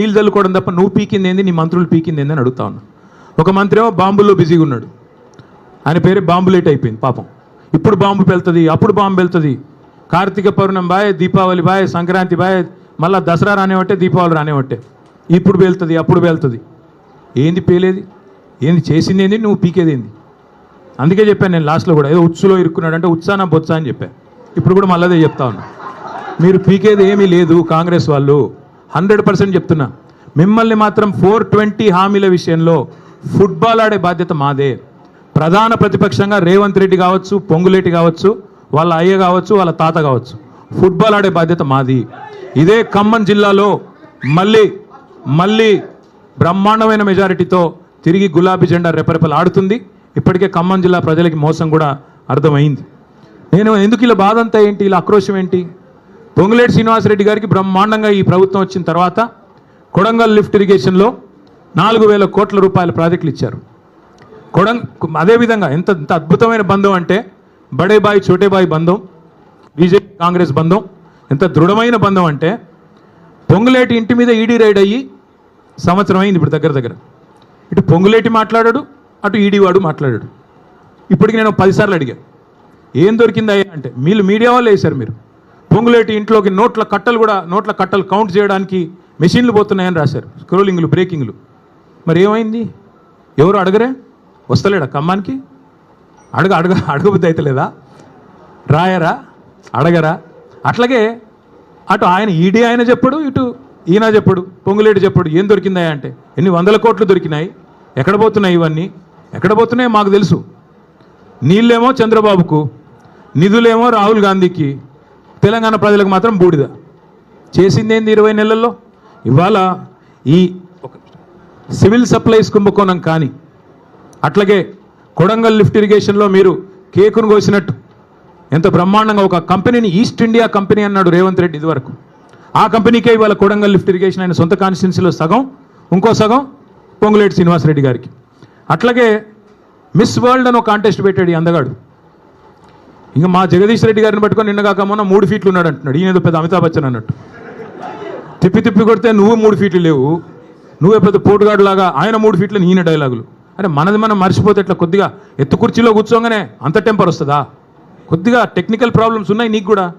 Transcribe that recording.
నీళ్ళు చల్లుకోవడం తప్ప నువ్వు పీకింది ఏంది, నీ మంత్రులు పీకింది ఏంది అని అడుగుతా ఉన్నా. ఒక మంత్రి ఏమో బాంబుల్లో బిజీగా ఉన్నాడు, ఆయన పేరు బాంబులేట్ అయిపోయింది పాపం. ఇప్పుడు బాంబు వెళ్తుంది, అప్పుడు బాంబు వెళ్తుంది, Karthika Pournami bye, Deepavali bye, Sankranti bye, మళ్ళీ దసరా రానివట్టే, దీపావళి రానివట్టే, ఇప్పుడు వెళ్తుంది అప్పుడు వెళ్తుంది. ఏంది పేలేది, ఏంది చేసింది ఏంది, నువ్వు పీకేది ఏంది? అందుకే చెప్పాను నేను లాస్ట్లో కూడా, ఏదో ఉచ్చులో ఇరుక్కున్నాడు అంటే ఉత్సాన బొత్స అని చెప్పాను. ఇప్పుడు కూడా మళ్ళీ అదే చెప్తా ఉన్నా, మీరు పీకేది ఏమీ లేదు కాంగ్రెస్ వాళ్ళు, 100% చెప్తున్నా. మిమ్మల్ని మాత్రం 420 హామీల విషయంలో ఫుట్బాల్ ఆడే బాధ్యత మాదే. ప్రధాన ప్రతిపక్షంగా రేవంత్ రెడ్డి కావచ్చు, పొంగులేటి కావచ్చు, వాళ్ళ అయ్య కావచ్చు, వాళ్ళ తాత కావచ్చు, ఫుట్బాల్ ఆడే బాధ్యత మాది. ఇదే ఖమ్మం జిల్లాలో మళ్ళీ బ్రహ్మాండమైన మెజారిటీతో తిరిగి గులాబీ జెండా రెపరెపలు ఆడుతుంది. ఇప్పటికే ఖమ్మం జిల్లా ప్రజలకి మోసం కూడా అర్థమైంది. నేను ఎందుకు ఇలా బాధ అంతా ఏంటి, ఇలా ఆక్రోశం ఏంటి? పొంగులేటి శ్రీనివాసరెడ్డి గారికి బ్రహ్మాండంగా ఈ ప్రభుత్వం వచ్చిన తర్వాత కొడంగల్ లిఫ్ట్ ఇరిగేషన్లో 4,000 కోట్ల రూపాయల ప్రాజెక్టులు ఇచ్చారు. అదేవిధంగా ఎంత అద్భుతమైన బంధం అంటే బడే బాయ్ చోటే బాయ్ బంధం, బీజేపీ కాంగ్రెస్ బంధం ఎంత దృఢమైన బంధం అంటే పొంగులేటి ఇంటి మీద ఈడీ రైడ్ అయ్యి సంవత్సరం అయింది ఇప్పుడు దగ్గర. ఇటు పొంగులేటి మాట్లాడాడు, అటు ఈడీ వాడు మాట్లాడాడు. ఇప్పటికి నేను 10 సార్లు అడిగాను, ఏం దొరికిందా అంటే మీరు మీడియా వాళ్ళు వేశారు. మీరు పొంగులేటి ఇంట్లోకి నోట్ల కట్టలు కౌంట్ చేయడానికి మెషిన్లు పోతున్నాయని రాశారు, స్క్రోలింగ్లు, బ్రేకింగ్లు. మరి ఏమైంది? ఎవరు అడగరే? వస్తలేడా ఖమ్మానికి? అడగబుద్ధి అవుతలేదా? రాయరా? అడగరా? అట్లాగే అటు ఆయన ఈడీ ఆయన చెప్పడు, ఇటు ఈయన చెప్పడు, పొంగులేటి చెప్పడు. ఏం దొరికిందా అంటే ఎన్ని 100 కోట్లు దొరికినాయి, ఎక్కడ పోతున్నాయి ఇవన్నీ, ఎక్కడ పోతున్నాయో మాకు తెలుసు. నీళ్ళేమో చంద్రబాబుకు, నిధులేమో రాహుల్ గాంధీకి, తెలంగాణ ప్రజలకు మాత్రం బూడిద. చేసిందేంది 20 నెలల్లో? ఇవాళ ఈ సివిల్ సప్లైస్ కుంభకోణం కానీ, అట్లాగే కొడంగల్ లిఫ్ట్ ఇరిగేషన్లో మీరు కేకును కోసినట్టు ఎంత బ్రహ్మాండంగా ఒక కంపెనీని ఈస్ట్ ఇండియా కంపెనీ అన్నాడు రేవంత్ రెడ్డి ఇదివరకు. ఆ కంపెనీకే ఇవాళ కొడంగల్ లిఫ్ట్ ఇరిగేషన్ ఆయన సొంత కాన్స్టిట్యున్సీలో సగం, ఇంకో సగం పొంగులేటి శ్రీనివాసరెడ్డి గారికి. అట్లాగే మిస్ వరల్డ్ అని ఒక కాంటెస్ట్ పెట్టాడు ఈ అందగాడు. ఇంకా మా జగదీష్ రెడ్డి గారిని పట్టుకొని నిన్నగాక మొన్న 3 ఫీట్లు ఉన్నాడు అంటున్నాడు. ఈయన పెద్ద అమితాబ్ బచ్చన్ అన్నట్టు. తిప్పి కొడితే నువ్వు 3 ఫీట్లు లేవు, నువ్వే పెద్ద పోటుగాడు లాగా ఆయన 3 ఫీట్లు, ఈయన డైలాగులు. అరే మనది మనం మర్చిపోతే ఇట్లా కొద్దిగా ఎత్తు కుర్చీలో కూర్చోగానే అంత టెంపర్ వస్తుందా? కొద్దిగా టెక్నికల్ ప్రాబ్లమ్స్ ఉన్నాయి నీకు కూడా.